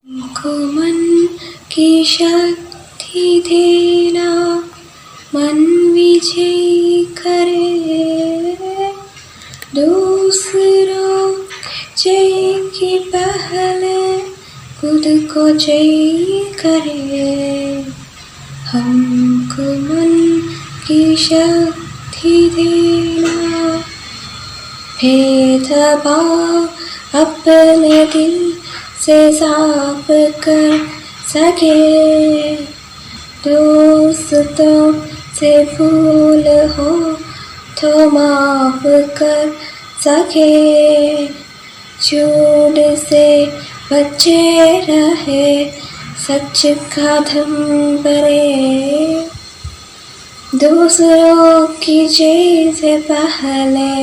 को मन की शक्ति देना, मन विजयी करे। दूसरों जय की पहले खुद को जय करे। हमको मन की शक्ति देना, भेदभाव अपने दिल से साफ कर सके। दोस्तों से भूल हो तो माफ कर सके। झूठ से बचे रहे, सच का धम बने। दूसरों की जय से पहले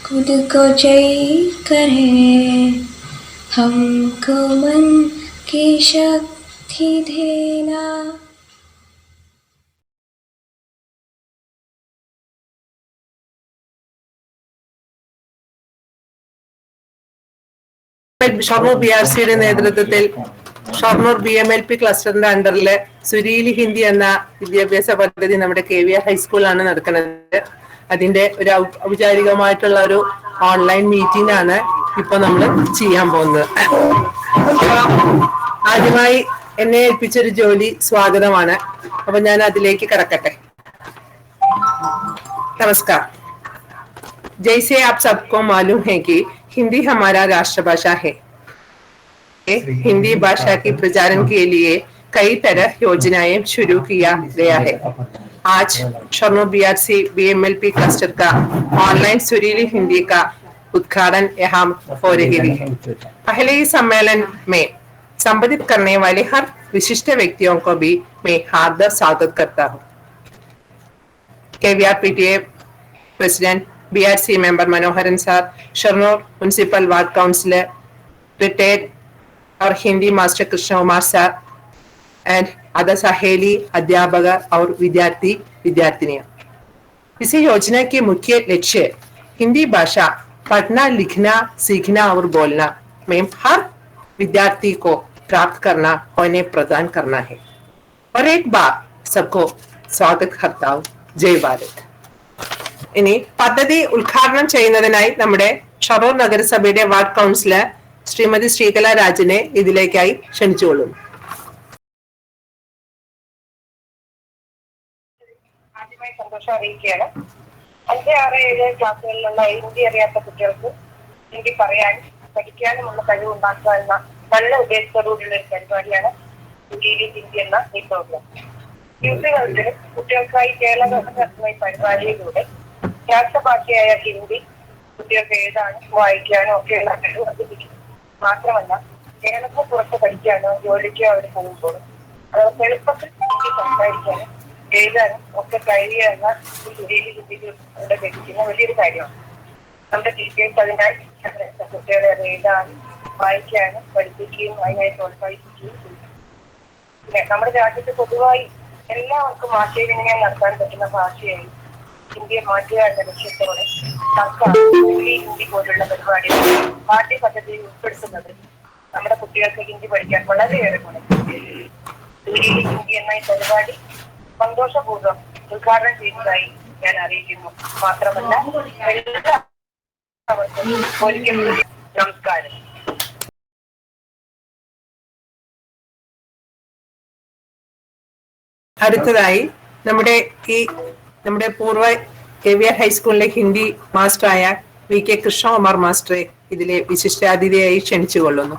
खुद को जय करें। हमको मन की शक्ति देना। ഷൊർണൂർ ബി ആർ സിയുടെ നേതൃത്വത്തിൽ ഷൊർണൂർ BMLP ക്ലസ്റ്ററിന്റെ അണ്ടറിലെ സുരീലി ഹിന്ദി എന്ന വിദ്യാഭ്യാസ പദ്ധതി നമ്മുടെ KVR ഹൈസ്കൂളിലാണ് നടക്കുന്നത്. അതിന്റെ ഒരു ഔപചാരികമായിട്ടുള്ള ഒരു ഓൺലൈൻ മീറ്റിംഗ് ആണ് ഇപ്പൊ നമ്മൾ ചെയ്യാൻ പോകുന്നത്. ആദ്യമായി എന്നെ ഏൽപ്പിച്ചൊരു ജോലി സ്വാഗതമാണ്. അപ്പൊ ഞാൻ അതിലേക്ക് കടക്കട്ടെ. നമസ്കാരം. जैसे आप सबको मालूम है कि हिंदी हमारा राष्ट्रभाषा है। हिंदी भाषा की प्रचारण के लिए कई तरह योजनाएं शुरू किया गया है। आज शोर्नूर BRC BMLP क्लस्टर का ऑनलाइन सुरीली हिंदी का उद्घाटन यहाँ हो रही है। पहले ही सम्मेलन में संबोधित करने वाले हर विशिष्ट व्यक्तियों को भी मैं हार्दिक स्वागत करता हूँ। KVR PTA president BRC member Manoharan sir, Shoranur municipal ward councillor, retired और Hindi master Krishna Kumar sir and other सहेली, अध्यापक और विद्यार्थी विद्यार्थिनियां। इस योजना के मुख्य लक्ष्य हिंदी भाषा पढ़ना, लिखना, सीखना और बोलना में हर विद्यार्थी को प्राप्त करना और इन्हें प्रदान करना है। और एक बार सबको स्वागत करता हूँ. जय भारत. ഇനി പദ്ധതി ഉദ്ഘാടനം ചെയ്യുന്നതിനായി നമ്മുടെ ഷൊർണൂർ നഗരസഭയുടെ വാർഡ് കൗൺസിലർ ശ്രീമതി ശ്രീകല രാജനെ ഇതിലേക്കായി ക്ഷണിച്ചുകൊള്ളുന്നു. ആദ്യമായി സന്തോഷം അറിയിക്കുകയാണ്. 5, 6, 7 ക്ലാസ്സുകളിലുള്ള ഹിന്ദി അറിയാത്ത കുട്ടികൾക്ക് ഹിന്ദി പറയാനും പഠിക്കാനുമുള്ള കഴിവുണ്ടാക്കുക എന്ന നല്ല ഉദ്ദേശത്തോടുള്ള ഒരു പരിപാടിയാണ് ഹിന്ദി എന്ന ഈ പ്രോഗ്രാം. യൂത്തുകൾക്കും കുട്ടികൾക്കായി കേരള ഗവൺമെന്റ് പരിപാടിയിലൂടെ രാഷ്ട്രഭാഷയായ ഹിന്ദി കുട്ടികൾക്ക് എഴുതാനും വായിക്കാനും ഒക്കെയുള്ള കഴിവ് വർദ്ധിപ്പിക്കും. മാത്രമല്ല കേരളത്തിന് പുറത്ത് പഠിക്കാനോ ജോലിക്കോ അവർ പോകുമ്പോൾ അത് എളുപ്പത്തിൽ ഹിന്ദി സംസാരിക്കാനും എഴുതാനും ഒക്കെ കഴിയുക എന്ന ഹിന്ദിയിലൂടെ ലഭിക്കുന്ന വലിയൊരു കാര്യമാണ്. നമ്മുടെ ടീച്ചേഴ്സ് അതിനായി കുട്ടികളെ അത് എഴുതാനും വായിക്കാനും പഠിപ്പിക്കുകയും അതിനായി പ്രോത്സാഹിപ്പിക്കുകയും ചെയ്യും. പിന്നെ നമ്മുടെ രാജ്യത്ത് പൊതുവായി എല്ലാവർക്കും ആശയവിനിമയം നടത്താൻ പറ്റുന്ന ഭാഷയായി ഹിന്ദിയെ മാറ്റുക എന്ന ലക്ഷ്യത്തോടെ സർക്കാർ ഹിന്ദി പോലുള്ള പരിപാടികൾ പാഠ്യപദ്ധതിയിൽ ഉൾപ്പെടുത്തുന്നത് നമ്മുടെ കുട്ടികൾക്ക് ഹിന്ദി പഠിക്കാൻ വളരെയേറെ ഗുണം. ഹിന്ദി എന്ന ഈ പരിപാടി സന്തോഷപൂർവ്വം ഉദ്ഘാടനം ചെയ്യുന്നതായി ഞാൻ അറിയിക്കുന്നു. മാത്രമല്ല എല്ലാവർക്കും ഒരിക്കൽ കൂടി നമസ്കാരം. അടുത്തതായി നമ്മുടെ പൂർവ്വ KVR ഹൈസ്കൂളിലെ ഹിന്ദി മാസ്റ്ററായ VK കൃഷ്ണകുമാർ മാസ്റ്ററെ ഇതിലെ വിശിഷ്ടാതിഥിയായി ക്ഷണിച്ചുകൊള്ളുന്നു.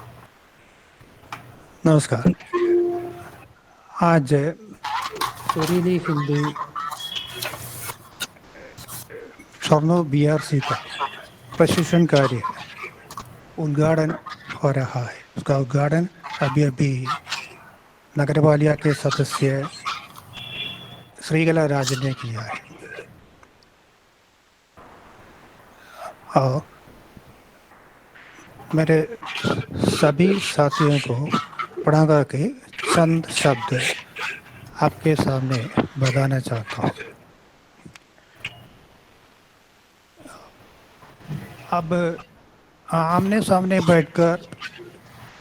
नमस्कार. आज सुरीली हिंदी शोर्नूर BRC का प्रशिक्षण कार्य उद्घाटन हो रहा है. उसका उद्घाटन अभी नगरपालिका के सदस्य श्रीकला राज ने किया है. और मेरे सभी साथियों को पढ़ा के चंद शब्द आपके सामने बताना चाहता हूँ. अब आमने सामने बैठकर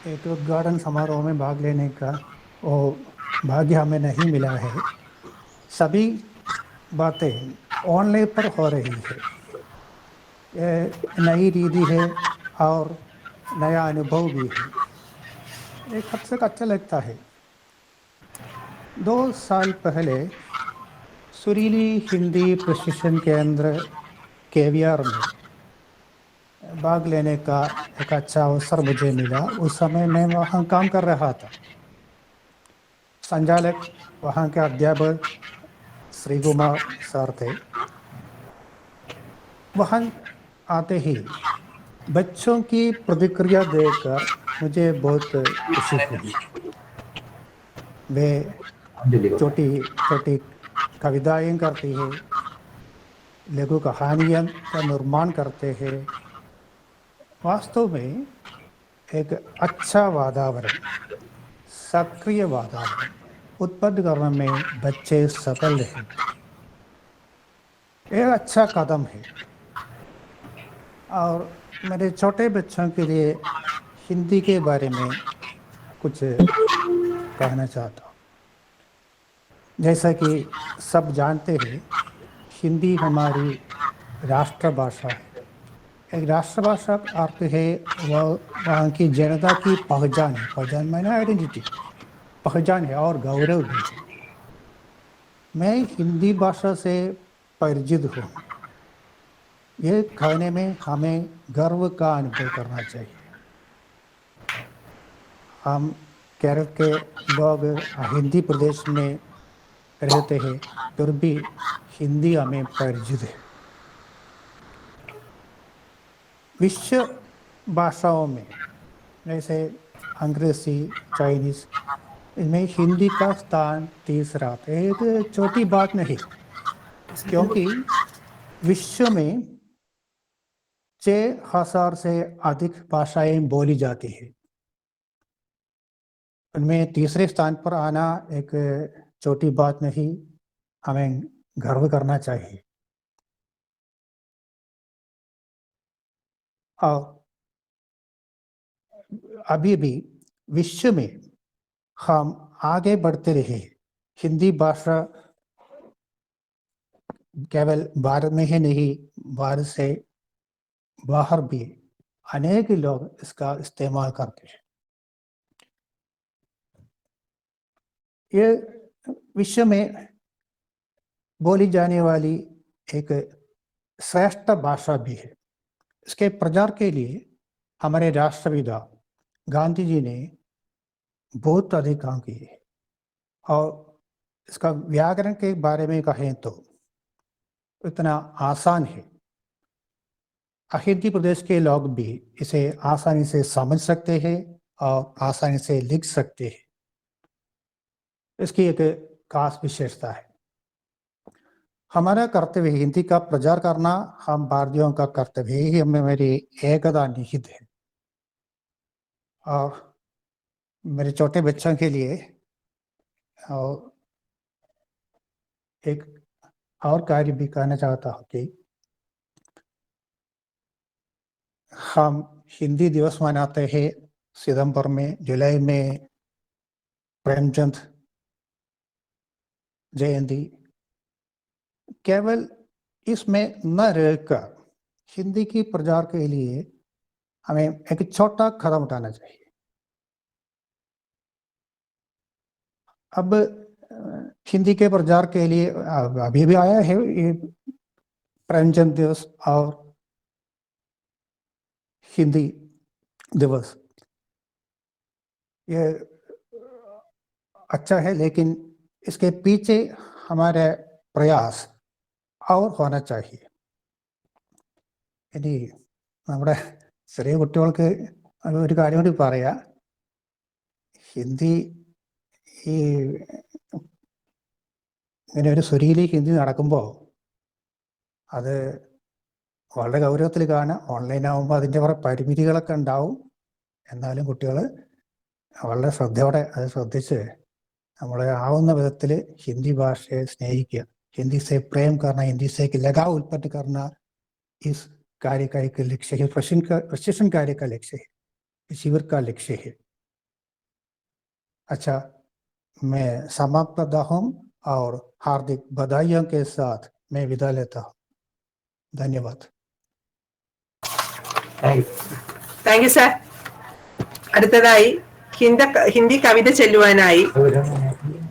एक उद्घाटन समारोह में भाग लेने का वो भाग्य हमें नहीं मिला है। सभी बातें ऑनलाइन पर हो रही है। ये नई रीति है और नया अनुभव भी है। एक हद तक अच्छा लगता है। 2 साल पहले सुरीली हिंदी प्रशिक्षण केंद्र केवीआर में भाग लेने का एक अच्छा अवसर मुझे मिला। उस समय मैं वहाँ काम कर रहा था। संचालक वहाँ के अध्यापक श्री कुमार सर थे। वहाँ आते ही बच्चों की प्रतिक्रिया देखकर मुझे बहुत खुशी हुई। वे छोटी छोटी कविताएं करती है, लघु कहानियां का निर्माण करते हैं। वास्तव में एक अच्छा वातावरण, सक्रिय वातावरण उत्पन्न करने में बच्चे सफल रहे। यह अच्छा कदम है और मेरे छोटे बच्चों के लिए हिंदी के बारे में कुछ कहना चाहता हूँ। जैसा कि सब जानते हैं, हिंदी हमारी राष्ट्रभाषा है। एक राष्ट्रभाषा का अर्थ है वह वहाँ की जनता की पहचान है। पहचान माने आइडेंटिटी, पहचान है और गौरव भी है। मैं हिंदी भाषा से परिचित हूँ। ये कहने में हमें गर्व का अनुभव करना चाहिए। हम केरल के लोग हिंदी प्रदेश में रहते हैं, फिर भी हिंदी हमें परिचित है। विश्व भाषाओं में जैसे अंग्रेजी, चाइनीज, इनमें हिंदी का स्थान तीसरा है। एक छोटी बात नहीं, क्योंकि विश्व में 6,000 से अधिक भाषाएं बोली जाती है। उनमें तीसरे स्थान पर आना एक छोटी बात नहीं, हमें गर्व करना चाहिए। और अभी भी विश्व में हम आगे बढ़ते रहे। हिंदी भाषा केवल भारत में ही नहीं, भारत से बाहर भी अनेक लोग इसका इस्तेमाल करते हैं। ये विश्व में बोली जाने वाली एक श्रेष्ठ भाषा भी है। इसके प्रचार के लिए हमारे राष्ट्रपिता गांधी जी ने बहुत अधिक काम किए। और इसका व्याकरण के बारे में कहें तो इतना आसान है, हिंदी प्रदेश के लोग भी इसे आसानी से समझ सकते हैं और आसानी से लिख सकते हैं। इसकी एक खास विशेषता है। हमारा कर्तव्य हिंदी का प्रचार करना, हम भारतीयों का कर्तव्य ही हमें मेरी एकता निहित है। और मेरे छोटे बच्चों के लिए और एक और कार्य भी कहना चाहता हूँ कि हम हिंदी दिवस मनाते हैं सितंबर में, जुलाई में प्रेमचंद जयंती। केवल इसमें न रहकर हिंदी की प्रचार के लिए हमें एक छोटा कदम उठाना चाहिए। अब हिंदी के प्रचार के लिए अभी भी आया है ये प्रेमचंद दिवस और हिंदी दिवस। ये अच्छा है, लेकिन इसके पीछे हमारे प्रयास और होना चाहिए। ഇനി നമ്മുടെ ചെറിയ കുട്ടികൾക്ക് ഒരു കാര്യം കൂടി പറയാം. ഹിന്ദി ഈ ഇങ്ങനെ ഒരു സ്വരീലി ഹിന്ദി നടക്കുമ്പോൾ അത് വളരെ ഗൗരവത്തിൽ കാണാം. ഓൺലൈനാകുമ്പോൾ അതിൻ്റെ കുറേ പരിമിതികളൊക്കെ ഉണ്ടാവും. എന്നാലും കുട്ടികൾ വളരെ ശ്രദ്ധയോടെ അത് ശ്രദ്ധിച്ച് നമ്മളെ ആവുന്ന വിധത്തിൽ हिंदी ഭാഷയെ സ്നേഹിക്കുക. हिंदी से प्रेम करना, हिंदी से एक लगाव उत्पन्न करना इस कार्य का एक लक्ष्य है, प्रशिक्षण कार्य का लक्ष्य है, शिविर का लक्ष्य है. अच्छा, मैं समाप्त करता हूँ और हार्दिक बधाइयों के साथ मैं विदा लेता हूँ. धन्यवाद. Thank you sir. അടുത്തതായി ഹിന്ദി കവിത ചൊല്ലുവാനായി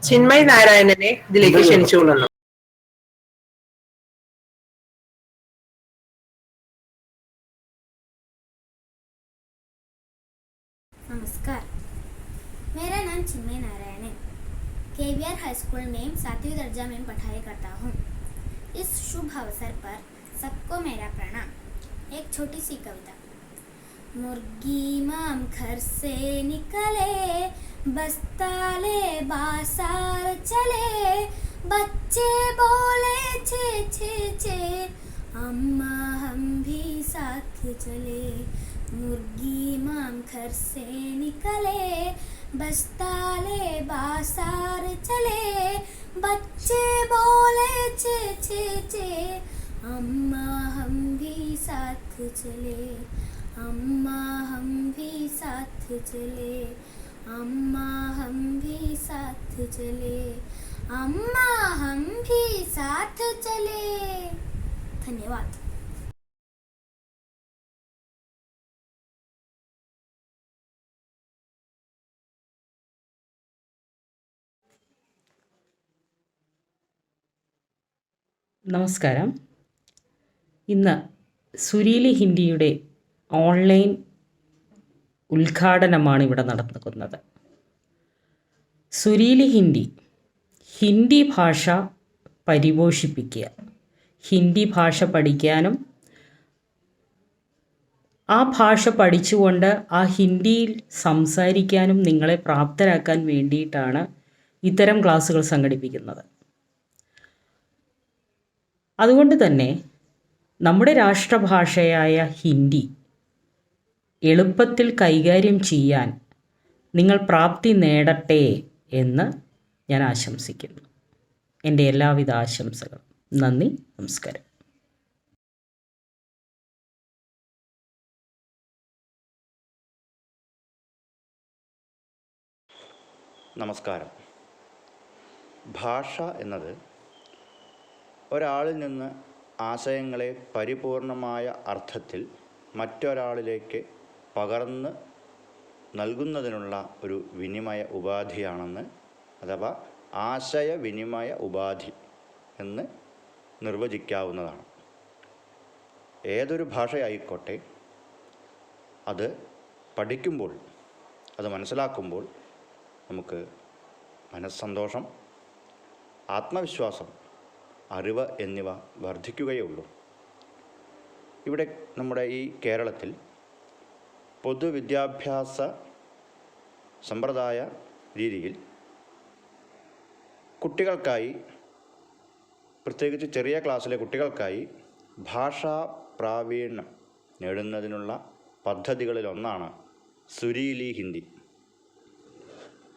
ചിന്മയ് നാരായണനെ ഇതിലേക്ക് ക്ഷണിച്ചുകൊള്ളുന്നു. नमस्कार, मेरा नाम चिन्मय नारायण है. KVR हाई स्कूल में 7वीं दर्जा में पढ़ाई करता हूँ. इस शुभ अवसर पर सबको मेरा प्रणाम. एक छोटी सी कविता. मुर्गी माम घर से निकले, बस्ताले बाजार चले, बच्चे बोले छे छे छे, अम्मा हम भी साथ चले. मुर्गी माम घर से निकले, बस्ताले बाजार चले, बच्चे बोले छे छे छे, अम्मा हम भी साथ चले, अम्मा हम भी साथ चले, अम्मा हम भी साथ चले, अम्मा हम भी साथ चले. धन्यवाद. നമസ്കാരം. ഇന്ന് സുരീലി ഹിന്ദിയുടെ ഓൺലൈൻ ഉദ്ഘാടനമാണ് ഇവിടെ നടക്കുന്നത്. സുരീലി ഹിന്ദി ഭാഷ പരിപോഷിപ്പിക്കുക, ഹിന്ദി ഭാഷ പഠിക്കാനും ആ ഭാഷ പഠിച്ചുകൊണ്ട് ആ ഹിന്ദിയിൽ സംസാരിക്കാനും നിങ്ങളെ പ്രാപ്തരാക്കാൻ വേണ്ടിയിട്ടാണ് ഇത്തരം ക്ലാസ്സുകൾ സംഘടിപ്പിക്കുന്നത്. അതുകൊണ്ട് തന്നെ നമ്മുടെ രാഷ്ട്രഭാഷയായ ഹിന്ദി എളുപ്പത്തിൽ കൈകാര്യം ചെയ്യാൻ നിങ്ങൾ പ്രാപ്തി നേടട്ടെ എന്ന് ഞാൻ ആശംസിക്കുന്നു. എൻ്റെ എല്ലാവിധ ആശംസകളും. നന്ദി, നമസ്കാരം. നമസ്കാരം. ഭാഷ എന്നത് ഒരാളിൽ നിന്ന് ആശയങ്ങളെ പരിപൂർണമായ അർത്ഥത്തിൽ മറ്റൊരാളിലേക്ക് പകർന്ന് നൽകുന്നതിനുള്ള ഒരു വിനിമയ ഉപാധിയാണെന്ന്, അഥവാ ആശയവിനിമയ ഉപാധി എന്ന് നിർവചിക്കാവുന്നതാണ്. ഏതൊരു ഭാഷയായിക്കോട്ടെ, അത് പഠിക്കുമ്പോൾ, അത് മനസ്സിലാക്കുമ്പോൾ നമുക്ക് മനസ്സന്തോഷം, ആത്മവിശ്വാസം, അറിവ് എന്നിവ വർദ്ധിക്കുകയുള്ളൂ. ഇവിടെ നമ്മുടെ ഈ കേരളത്തിൽ പൊതുവിദ്യാഭ്യാസ സമ്പ്രദായ രീതിയിൽ കുട്ടികൾക്കായി, പ്രത്യേകിച്ച് ചെറിയ ക്ലാസ്സിലെ കുട്ടികൾക്കായി ഭാഷാ പ്രാവീണ്യം നേടുന്നതിനുള്ള പദ്ധതികളിലൊന്നാണ് സുരീലി ഹിന്ദി.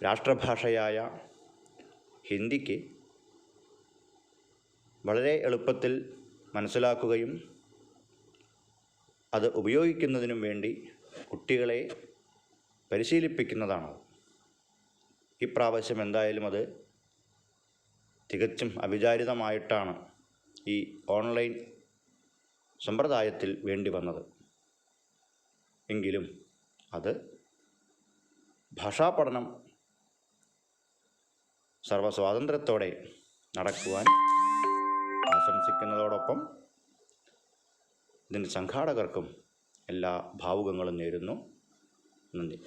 രാഷ്ട്രഭാഷയായ ഹിന്ദിക്ക് വളരെ എളുപ്പത്തിൽ മനസ്സിലാക്കുകയും അത് ഉപയോഗിക്കുന്നതിനും വേണ്ടി കുട്ടികളെ പരിശീലിപ്പിക്കുന്നതാണ്. ഇപ്രാവശ്യം എന്തായാലും അത് തികച്ചും അവിചാരിതമായിട്ടാണ് ഈ ഓൺലൈൻ സമ്പ്രദായത്തിൽ വേണ്ടി വന്നത്. എങ്കിലും അത് ഭാഷാപഠനം സർവ്വസ്വാതന്ത്ര്യത്തോടെ നടക്കുവാൻ ആശംസിക്കുന്നതോടൊപ്പം ഇതിൻ്റെ സംഘാടകർക്കും എല്ലാ ഭാവുകങ്ങളും നേരുന്നു. നന്ദി.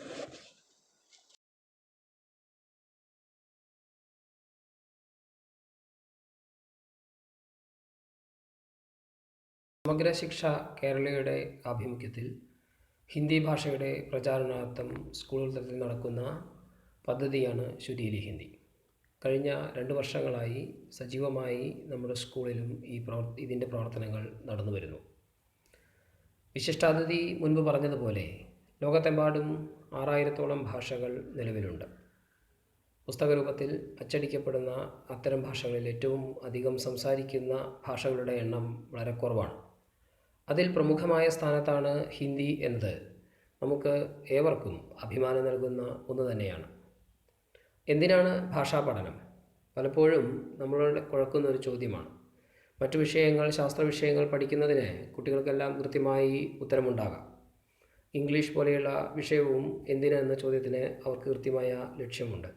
സമഗ്ര ശിക്ഷ കേരളയുടെ ആഭിമുഖ്യത്തിൽ ഹിന്ദി ഭാഷയുടെ പ്രചാരണാർത്ഥം സ്കൂൾ തലത്തിൽ നടക്കുന്ന പദ്ധതിയാണ് സുരീലി ഹിന്ദി. കഴിഞ്ഞ 2 വർഷങ്ങളായി സജീവമായി നമ്മുടെ സ്കൂളിലും ഇതിൻ്റെ പ്രവർത്തനങ്ങൾ നടന്നു വരുന്നു. വിശിഷ്ടാതിഥി മുൻപ് പറഞ്ഞതുപോലെ ലോകത്തെമ്പാടും 6000-ഓളം ഭാഷകൾ നിലവിലുണ്ട്. പുസ്തകരൂപത്തിൽ അച്ചടിക്കപ്പെടുന്ന അത്തരം ഭാഷകളിൽ ഏറ്റവും അധികം സംസാരിക്കുന്ന ഭാഷകളുടെ എണ്ണം വളരെ കുറവാണ്. അതിൽ പ്രമുഖമായ സ്ഥാനത്താണ് ഹിന്ദി എന്നത് നമുക്ക് ഏവർക്കും അഭിമാനം നൽകുന്ന ഒന്ന് തന്നെയാണ്. എന്തിനാണ് ഭാഷാ പഠനം? പലപ്പോഴും നമ്മളോട് കുഴക്കുന്ന ഒരു ചോദ്യമാണ്. മറ്റു വിഷയങ്ങൾ, ശാസ്ത്ര വിഷയങ്ങൾ പഠിക്കുന്നതിന് കുട്ടികൾക്കെല്ലാം കൃത്യമായി ഉത്തരമുണ്ടാകാം. ഇംഗ്ലീഷ് പോലെയുള്ള വിഷയവും എന്തിന് എന്ന ചോദ്യത്തിന് അവർക്ക് കൃത്യമായ ലക്ഷ്യമുണ്ട്.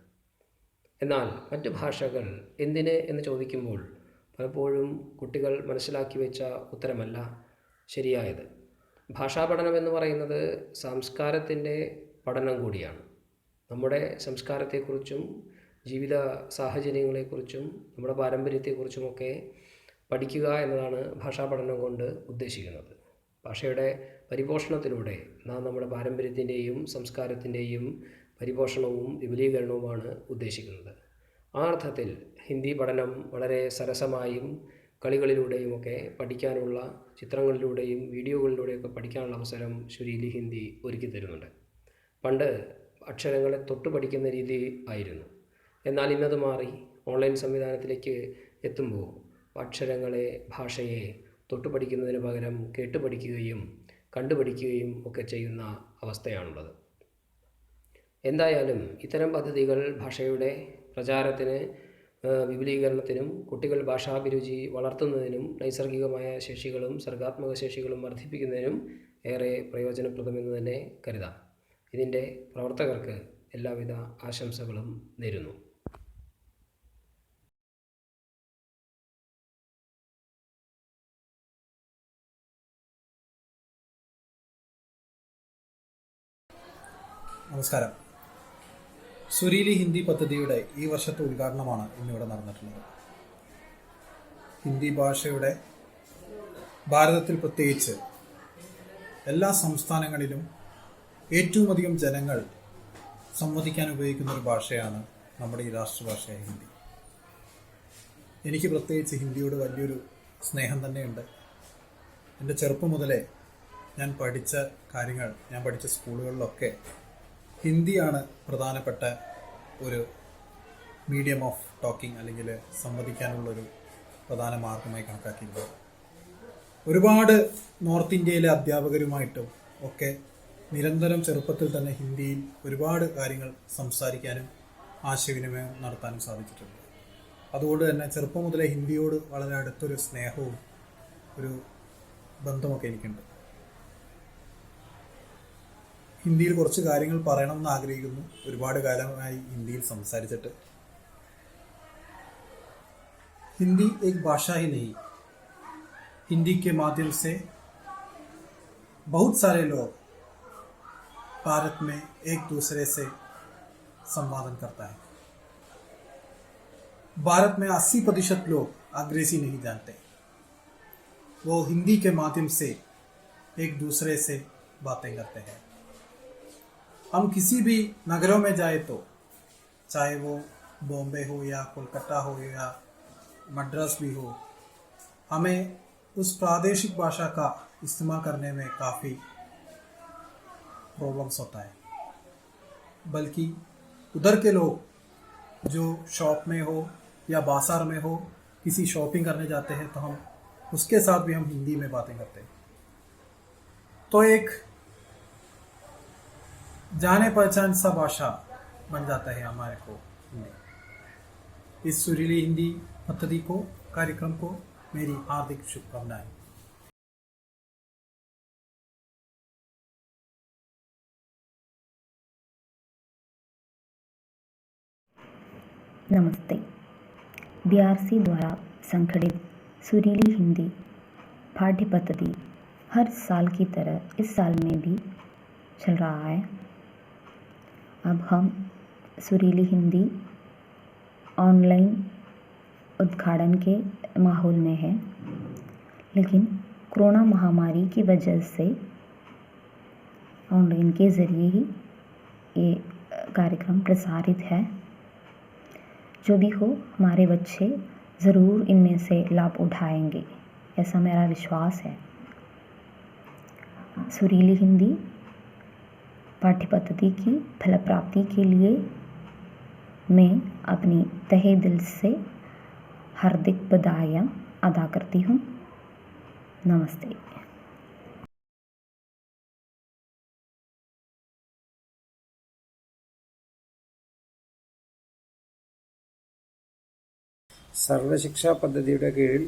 എന്നാൽ മറ്റു ഭാഷകൾ എന്തിന് എന്ന് ചോദിക്കുമ്പോൾ പലപ്പോഴും കുട്ടികൾ മനസ്സിലാക്കി വെച്ച ഉത്തരമല്ല ശരിയായത്. ഭാഷാ പഠനം എന്ന് പറയുന്നത് സംസ്കാരത്തിൻ്റെ പഠനം കൂടിയാണ്. നമ്മുടെ സംസ്കാരത്തെക്കുറിച്ചും ജീവിത സാഹചര്യങ്ങളെക്കുറിച്ചും നമ്മുടെ പാരമ്പര്യത്തെക്കുറിച്ചുമൊക്കെ പഠിക്കുക എന്നതാണ് ഭാഷാ പഠനം കൊണ്ട് ഉദ്ദേശിക്കുന്നത്. ഭാഷയുടെ പരിപോഷണത്തിലൂടെ നാം നമ്മുടെ പാരമ്പര്യത്തിൻ്റെയും സംസ്കാരത്തിൻ്റെയും പരിപോഷണവും വിപുലീകരണവുമാണ് ഉദ്ദേശിക്കുന്നത്. ആ അർത്ഥത്തിൽ ഹിന്ദി പഠനം വളരെ സരസമായും കളികളിലൂടെയുമൊക്കെ പഠിക്കാനുള്ള, ചിത്രങ്ങളിലൂടെയും വീഡിയോകളിലൂടെയൊക്കെ പഠിക്കാനുള്ള അവസരം ശുരീലി ഹിന്ദി ഒരുക്കി തരുന്നുണ്ട്. പണ്ട് അക്ഷരങ്ങളെ തൊട്ട് പഠിക്കുന്ന രീതി ആയിരുന്നു. എന്നാൽ ഇന്നത് മാറി ഓൺലൈൻ സംവിധാനത്തിലേക്ക് എത്തുമ്പോൾ അക്ഷരങ്ങളെ, ഭാഷയെ തൊട്ട് പഠിക്കുന്നതിന് പകരം കേട്ട് പഠിക്കുകയും കണ്ടുപഠിക്കുകയും ഒക്കെ ചെയ്യുന്ന അവസ്ഥയാണുള്ളത്. എന്തായാലും ഇത്തരം പദ്ധതികൾ ഭാഷയുടെ പ്രചാരത്തിന്, വിപുലീകരണത്തിനും കുട്ടികൾ ഭാഷാഭിരുചി വളർത്തുന്നതിനും നൈസർഗികമായ ശേഷികളും സർഗാത്മക ശേഷികളും വർദ്ധിപ്പിക്കുന്നതിനും ഏറെ പ്രയോജനപ്രദമെന്ന് തന്നെ കരുതാം. ഇതിൻ്റെ പ്രവർത്തകർക്ക് എല്ലാവിധ ആശംസകളും നേരുന്നു. നമസ്കാരം. സുരീലി ഹിന്ദി പദ്ധതിയുടെ ഈ വർഷത്തെ ഉദ്ഘാടനമാണ് ഇന്നിവിടെ നടന്നിട്ടുള്ളത്. ഹിന്ദി ഭാഷയുടെ ഭാരതത്തിൽ പ്രത്യേകിച്ച് എല്ലാ സംസ്ഥാനങ്ങളിലും ഏറ്റവും അധികം ജനങ്ങൾ സംവദിക്കാൻ ഉപയോഗിക്കുന്ന ഒരു ഭാഷയാണ് നമ്മുടെ ഈ രാഷ്ട്രഭാഷയായ ഹിന്ദി. എനിക്ക് പ്രത്യേകിച്ച് ഹിന്ദിയോട് വലിയൊരു സ്നേഹം തന്നെയുണ്ട്. എൻ്റെ ചെറുപ്പം മുതലേ ഞാൻ പഠിച്ച സ്കൂളുകളിലൊക്കെ ഹിന്ദിയാണ് പ്രധാനപ്പെട്ട ഒരു മീഡിയം ഓഫ് ടോക്കിംഗ്, അല്ലെങ്കിൽ സംവദിക്കാനുള്ളൊരു പ്രധാന മാർഗമായി കണക്കാക്കിയിരുന്നത്. ഒരുപാട് നോർത്ത് ഇന്ത്യയിലെ അധ്യാപകരുമായിട്ടും ഒക്കെ നിരന്തരം ചെറുപ്പത്തിൽ തന്നെ ഹിന്ദിയിൽ ഒരുപാട് കാര്യങ്ങൾ സംസാരിക്കാനും ആശയവിനിമയം നടത്താനും സാധിച്ചിട്ടുണ്ട്. അതുകൊണ്ട് തന്നെ ചെറുപ്പം മുതലേ ഹിന്ദിയോട് വളരെ അടുത്തൊരു സ്നേഹവും ഒരു ബന്ധമൊക്കെ എനിക്കുണ്ട്. ഹിന്ദിയിൽ കുറച്ച് കാര്യങ്ങൾ പറയണമെന്ന് ആഗ്രഹിക്കുന്നു. ഒരുപാട് കാലമായി ഹിന്ദിയിൽ സംസാരിച്ചിട്ട്. हिंदी एक भाषा ही नहीं, हिंदी के माध्यम से बहुत सारे लोग भारत में एक दूसरे से संवादन करता है. भारत में 80% लोग अंग्रेजी नहीं जानते. वो हिंदी के माध्यम से एक दूसरे से बातें करते हैं. हम किसी भी नगरों में जाए तो, चाहे वो बॉम्बे हो या कोलकाता हो या मद्रास भी हो, हमें उस प्रादेशिक भाषा का इस्तेमाल करने में काफ़ी प्रॉब्लम्स होता है. बल्कि उधर के लोग जो शॉप में हो या बाजार में हो, किसी शॉपिंग करने जाते हैं तो हम उसके साथ भी हम हिंदी में बातें करते हैं. तो एक जाने पहचान सा भाषा बन जाता है हमारे को हिंदी. इस सुरीली हिंदी पद्धति को, कार्यक्रम को मेरी हार्दिक शुभकामनाएं. नमस्ते. बीआरसी द्वारा संगठित सुरीली हिंदी पाठ्य पद्धति हर साल की तरह इस साल में भी चल रहा है. अब हम सुरीली हिंदी ऑनलाइन उद्घाटन के माहौल में है, लेकिन कोरोना महामारी की वजह से ऑनलाइन के ज़रिए ही ये कार्यक्रम प्रसारित है. जो भी हो, हमारे बच्चे ज़रूर इनमें से लाभ उठाएंगे, ऐसा मेरा विश्वास है. सुरीली हिंदी पाठ्य पद्धति की फल प्राप्ति के लिए मैं अपनी तहे दिल से हार्दिक बधाइयाँ अदा करती हूँ. नमस्ते. സർവശിക്ഷാ പദ്ധതിയുടെ കീഴിൽ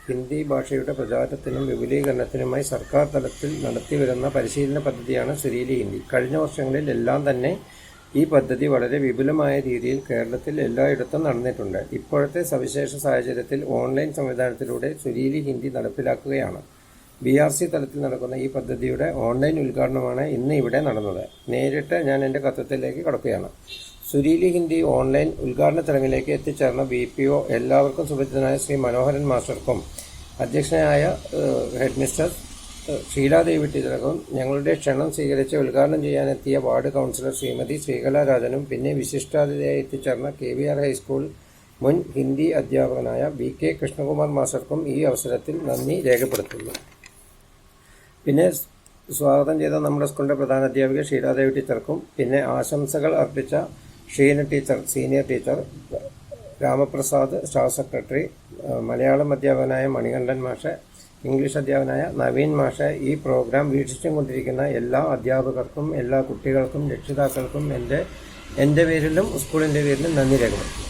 ഹിന്ദി ഭാഷയുടെ പ്രചാരത്തിനും വിപുലീകരണത്തിനുമായി സർക്കാർ തലത്തിൽ നടത്തിവരുന്ന പരിശീലന പദ്ധതിയാണ് സുരീലി ഹിന്ദി. കഴിഞ്ഞ വർഷങ്ങളിൽ എല്ലാം തന്നെ ഈ പദ്ധതി വളരെ വിപുലമായ രീതിയിൽ കേരളത്തിൽ എല്ലായിടത്തും നടന്നിട്ടുണ്ട്. ഇപ്പോഴത്തെ സവിശേഷ സാഹചര്യത്തിൽ ഓൺലൈൻ സംവിധാനത്തിലൂടെ സുരീലി ഹിന്ദി നടപ്പിലാക്കുകയാണ്. BRC തലത്തിൽ നടക്കുന്ന ഈ പദ്ധതിയുടെ ഓൺലൈൻ ഉദ്ഘാടനമാണ് ഇന്ന് ഇവിടെ നടന്നത്. നേരിട്ട് ഞാൻ എൻ്റെ കർത്തവ്യത്തിലേക്ക് കടക്കുകയാണ്. സുരീലി ഹിന്ദി ഓൺലൈൻ ഉദ്ഘാടന ചടങ്ങിലേക്ക് എത്തിച്ചേർന്ന BPO എല്ലാവർക്കും സുപരിചിതനായ ശ്രീ മനോഹരൻ മാസ്റ്റർക്കും അധ്യക്ഷനായ ഹെഡ് മിസ്റ്റർ ഷീലാദേവി ടീച്ചർക്കും ഞങ്ങളുടെ ക്ഷണം സ്വീകരിച്ച് ഉദ്ഘാടനം ചെയ്യാനെത്തിയ വാർഡ് കൗൺസിലർ ശ്രീമതി ശ്രീകല രാജനും പിന്നെ വിശിഷ്ടാതിഥിയായി എത്തിച്ചേർന്ന KVR ഹൈസ്കൂൾ മുൻ ഹിന്ദി അധ്യാപകനായ BK കൃഷ്ണകുമാർ മാസ്റ്റർക്കും ഈ അവസരത്തിൽ നന്ദി രേഖപ്പെടുത്തുന്നു. പിന്നെ സ്വാഗതം ചെയ്ത നമ്മുടെ സ്കൂളിൻ്റെ പ്രധാന അധ്യാപിക ഷീലാദേവി ടീച്ചർക്കും പിന്നെ ആശംസകൾ അർപ്പിച്ച Sheena teacher senior teacher, Ramaprasad staff secretary, Malayalam അധ്യാപകനായ മണികണ്ഠൻ മാഷ്, ഇംഗ്ലീഷ് അധ്യാപകനായ നവീൻ മാഷ്, ഈ പ്രോഗ്രാം വീക്ഷിച്ചും കൊണ്ടിരിക്കുന്ന എല്ലാ അധ്യാപകർക്കും എല്ലാ കുട്ടികൾക്കും രക്ഷിതാക്കൾക്കും എൻ്റെ പേരിലും സ്കൂളിൻ്റെ പേരിലും നന്ദി രേഖപ്പെടുത്തുന്നു.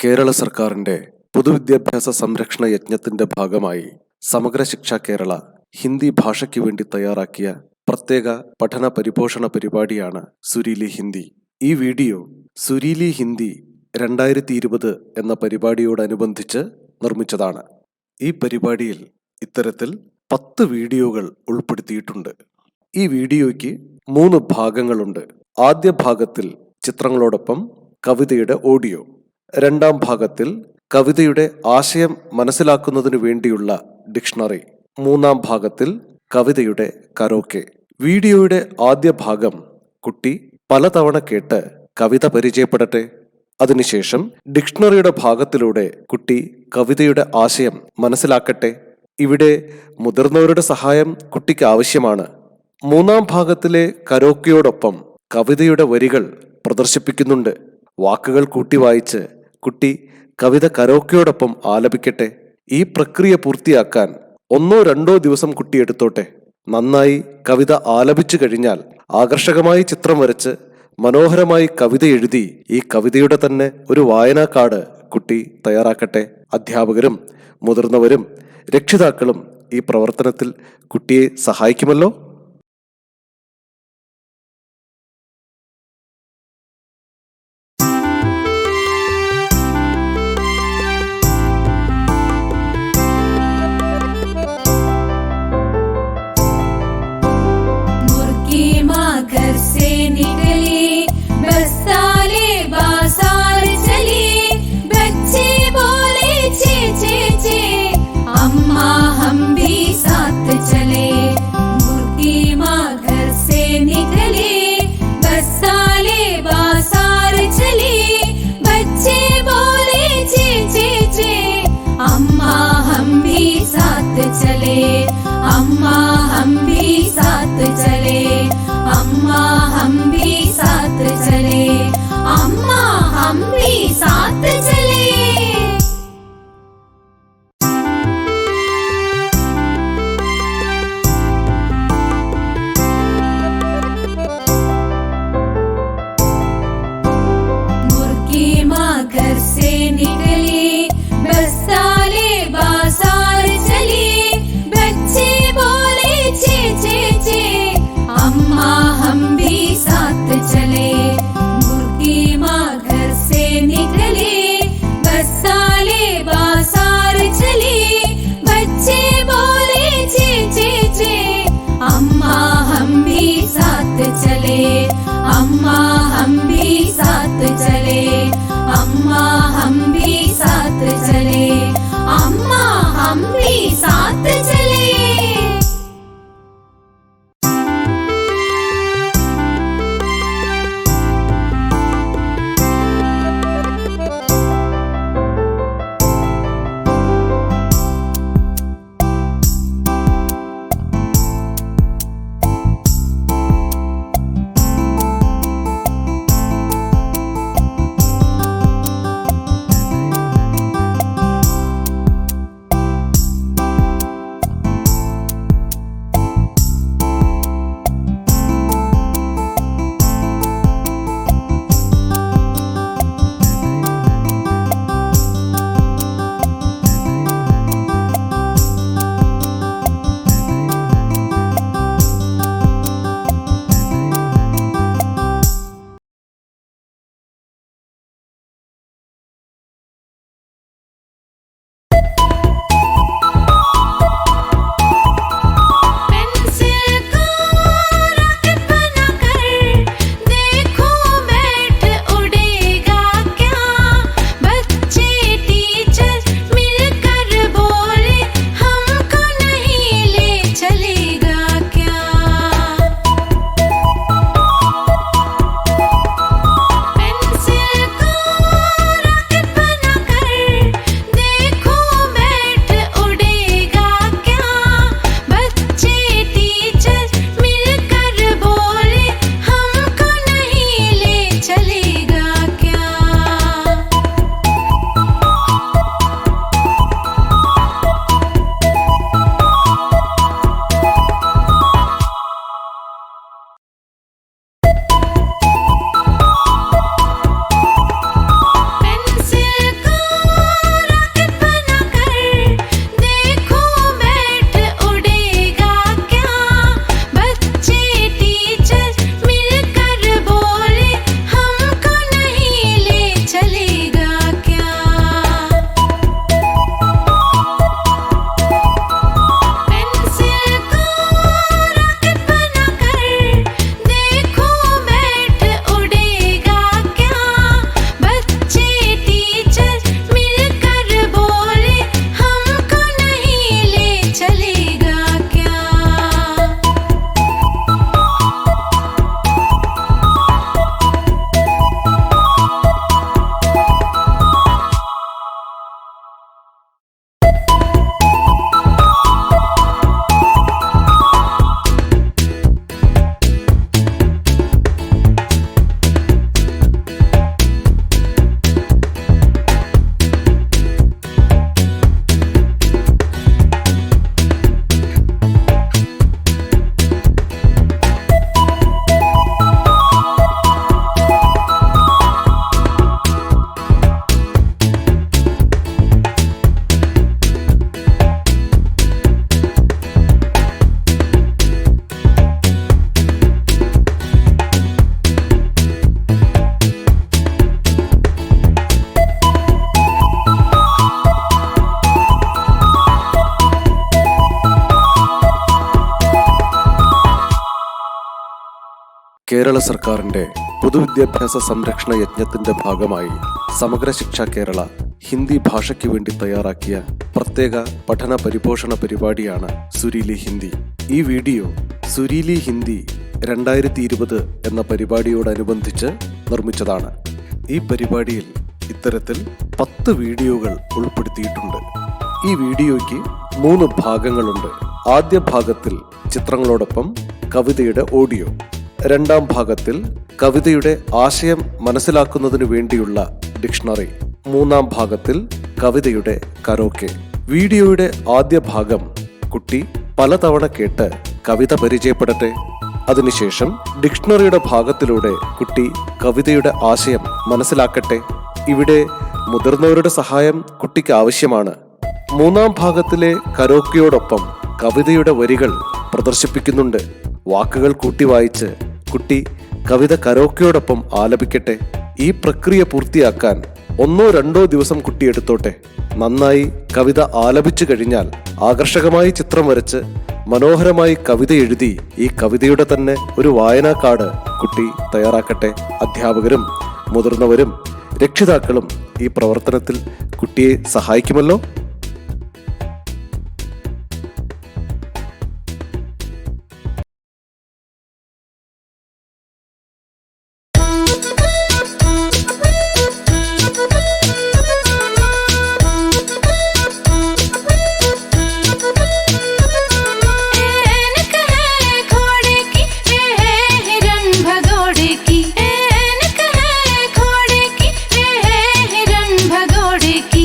കേരള സർക്കാരിൻ്റെ പൊതുവിദ്യാഭ്യാസ സംരക്ഷണ യജ്ഞത്തിൻ്റെ ഭാഗമായി സമഗ്ര ശിക്ഷ കേരള ഹിന്ദി ഭാഷയ്ക്ക് വേണ്ടി തയ്യാറാക്കിയ പ്രത്യേക പഠന പരിപോഷണ പരിപാടിയാണ് സുരീലി ഹിന്ദി. ഈ വീഡിയോ സുരീലി ഹിന്ദി 2020 എന്ന പരിപാടിയോടനുബന്ധിച്ച് നിർമ്മിച്ചതാണ്. ഈ പരിപാടിയിൽ ഇത്തരത്തിൽ 10 വീഡിയോകൾ ഉൾപ്പെടുത്തിയിട്ടുണ്ട്. ഈ വീഡിയോയ്ക്ക് 3 ഭാഗങ്ങളുണ്ട്. ആദ്യ ഭാഗത്തിൽ ചിത്രങ്ങളോടൊപ്പം കവിതയുടെ ഓഡിയോ, രണ്ടാം ഭാഗത്തിൽ കവിതയുടെ ആശയം മനസ്സിലാക്കുന്നതിനു വേണ്ടിയുള്ള ഡിക്ഷണറി, മൂന്നാം ഭാഗത്തിൽ കവിതയുടെ കരോക്കെ. വീഡിയോയുടെ ആദ്യ ഭാഗം കുട്ടി പലതവണ കേട്ട് കവിത പരിചയപ്പെടട്ടെ. അതിനുശേഷം ഡിക്ഷണറിയുടെ ഭാഗത്തിലൂടെ കുട്ടി കവിതയുടെ ആശയം മനസ്സിലാക്കട്ടെ. ഇവിടെ മുതിർന്നവരുടെ സഹായം കുട്ടിക്ക് ആവശ്യമാണ്. മൂന്നാം ഭാഗത്തിലെ കരോക്കയോടൊപ്പം കവിതയുടെ വരികൾ പ്രദർശിപ്പിക്കുന്നുണ്ട്. വാക്കുകൾ കൂട്ടി വായിച്ച് കുട്ടി കവിത കരോക്കയോടൊപ്പം ആലപിക്കട്ടെ. ഈ പ്രക്രിയ പൂർത്തിയാക്കാൻ 1-2 ദിവസം കുട്ടി എടുത്തോട്ടെ. നന്നായി കവിത ആലപിച്ചു കഴിഞ്ഞാൽ ആകർഷകമായി ചിത്രം വരച്ച് മനോഹരമായി കവിത എഴുതി ഈ കവിതയുടെ തന്നെ ഒരു വായനാ കാർഡ് കുട്ടി തയ്യാറാക്കട്ടെ. അധ്യാപകരും മുതിർന്നവരും രക്ഷിതാക്കളും ഈ പ്രവർത്തനത്തിൽ കുട്ടിയെ സഹായിക്കുമല്ലോ. കേരള സർക്കാരിന്റെ പൊതുവിദ്യാഭ്യാസ സംരക്ഷണ യജ്ഞത്തിന്റെ ഭാഗമായി സമഗ്ര ശിക്ഷ കേരള ഹിന്ദി ഭാഷയ്ക്ക് വേണ്ടി തയ്യാറാക്കിയ പ്രത്യേക പഠന പരിപോഷണ പരിപാടിയാണ് സുരീലി ഹിന്ദി. ഈ വീഡിയോ സുരീലി ഹിന്ദി 2020 എന്ന പരിപാടിയോടനുബന്ധിച്ച് നിർമ്മിച്ചതാണ്. ഈ പരിപാടിയിൽ ഇത്തരത്തിൽ 10 വീഡിയോകൾ ഉൾപ്പെടുത്തിയിട്ടുണ്ട്. ഈ വീഡിയോയ്ക്ക് 3 ഭാഗങ്ങളുണ്ട്. ആദ്യ ഭാഗത്തിൽ ചിത്രങ്ങളോടൊപ്പം കവിതയുടെ ഓഡിയോ, രണ്ടാം ഭാഗത്തിൽ കവിതയുടെ ആശയം മനസ്സിലാക്കുന്നതിനു വേണ്ടിയുള്ള ഡിക്ഷണറി, മൂന്നാം ഭാഗത്തിൽ കവിതയുടെ കരോക്കെ. വീഡിയോയുടെ ആദ്യ ഭാഗം കുട്ടി പലതവണ കേട്ട് കവിത പരിചയപ്പെടട്ടെ. അതിനുശേഷം ഡിക്ഷണറിയുടെ ഭാഗത്തിലൂടെ കുട്ടി കവിതയുടെ ആശയം മനസ്സിലാക്കട്ടെ. ഇവിടെ മുതിർന്നവരുടെ സഹായം കുട്ടിക്ക് ആവശ്യമാണ്. മൂന്നാം ഭാഗത്തിലെ കരോക്കയോടൊപ്പം കവിതയുടെ വരികൾ പ്രദർശിപ്പിക്കുന്നുണ്ട്. വാക്കുകൾ കൂട്ടി വായിച്ച് കുട്ടി കവിത കരോക്കയോടൊപ്പം ആലപിക്കട്ടെ. ഈ പ്രക്രിയ പൂർത്തിയാക്കാൻ 1-2 ദിവസം കുട്ടി എടുത്തോട്ടെ. നന്നായി കവിത ആലപിച്ചു കഴിഞ്ഞാൽ ആകർഷകമായി ചിത്രം വരച്ച് മനോഹരമായി കവിത എഴുതി ഈ കവിതയുടെ തന്നെ ഒരു വായനാ കാർഡ് കുട്ടി തയ്യാറാക്കട്ടെ. അധ്യാപകരും മുതിർന്നവരും രക്ഷിതാക്കളും ഈ പ്രവർത്തനത്തിൽ കുട്ടിയെ സഹായിക്കുമല്ലോ. भगोड़े की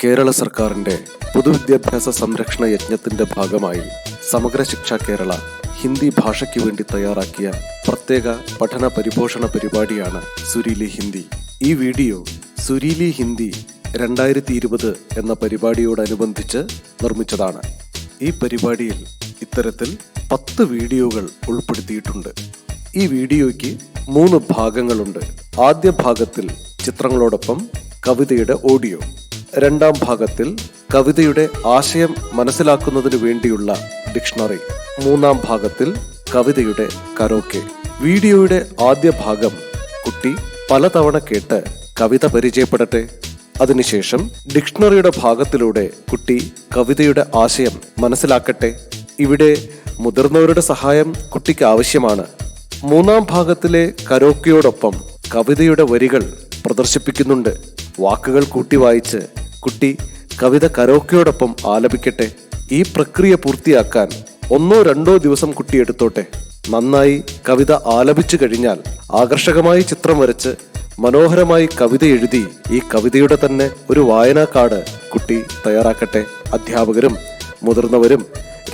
കേരള സർക്കാരിന്റെ പൊതുവിദ്യാഭ്യാസ സംരക്ഷണ യജ്ഞത്തിന്റെ ഭാഗമായി സമഗ്ര ശിക്ഷ കേരള ഹിന്ദി ഭാഷയ്ക്ക് വേണ്ടി തയ്യാറാക്കിയ പ്രത്യേക പഠന പരിപോഷണ പരിപാടിയാണ് സുരീലി ഹിന്ദി. ഈ വീഡിയോ സുരീലി ഹിന്ദി 2020 എന്ന പരിപാടിയോടനുബന്ധിച്ച് നിർമ്മിച്ചതാണ്. ഈ പരിപാടിയിൽ ഇത്തരത്തിൽ 10 വീഡിയോകൾ ഉൾപ്പെടുത്തിയിട്ടുണ്ട്. ഈ വീഡിയോയ്ക്ക് 3 ഭാഗങ്ങളുണ്ട്. ആദ്യ ഭാഗത്തിൽ ചിത്രങ്ങളോടൊപ്പം കവിതയുടെ ഓഡിയോ, രണ്ടാം ഭാഗത്തിൽ കവിതയുടെ ആശയം മനസ്സിലാക്കുന്നതിന് വേണ്ടിയുള്ള ഡിക്ഷണറി, മൂന്നാം ഭാഗത്തിൽ കവിതയുടെ കരോക്കെ. വീഡിയോയുടെ ആദ്യ ഭാഗം കുട്ടി പലതവണ കേട്ട് കവിത പരിചയപ്പെടട്ടെ. അതിനുശേഷം ഡിക്ഷണറിയുടെ ഭാഗത്തിലൂടെ കുട്ടി കവിതയുടെ ആശയം മനസ്സിലാക്കട്ടെ. ഇവിടെ മുതിർന്നവരുടെ സഹായം കുട്ടിക്ക് ആവശ്യമാണ്. മൂന്നാം ഭാഗത്തിലെ കരോക്കയോടൊപ്പം കവിതയുടെ വരികൾ പ്രദർശിപ്പിക്കുന്നുണ്ട്. വാക്കുകൾ കൂട്ടി വായിച്ച് കുട്ടി കവിത കരോക്കയോടൊപ്പം ആലപിക്കട്ടെ. ഈ പ്രക്രിയ പൂർത്തിയാക്കാൻ 1-2 ദിവസം കുട്ടി എടുത്തോട്ടെ. നന്നായി കവിത ആലപിച്ചു കഴിഞ്ഞാൽ ആകർഷകമായി ചിത്രം വരച്ച് മനോഹരമായി കവിത എഴുതി ഈ കവിതയുടെ തന്നെ ഒരു വായനാ കാർഡ് കുട്ടി തയ്യാറാക്കട്ടെ. അധ്യാപകരും മുതിർന്നവരും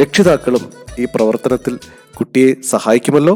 രക്ഷിതാക്കളും ഈ പ്രവർത്തനത്തിൽ കുട്ടിയെ സഹായിക്കുമല്ലോ.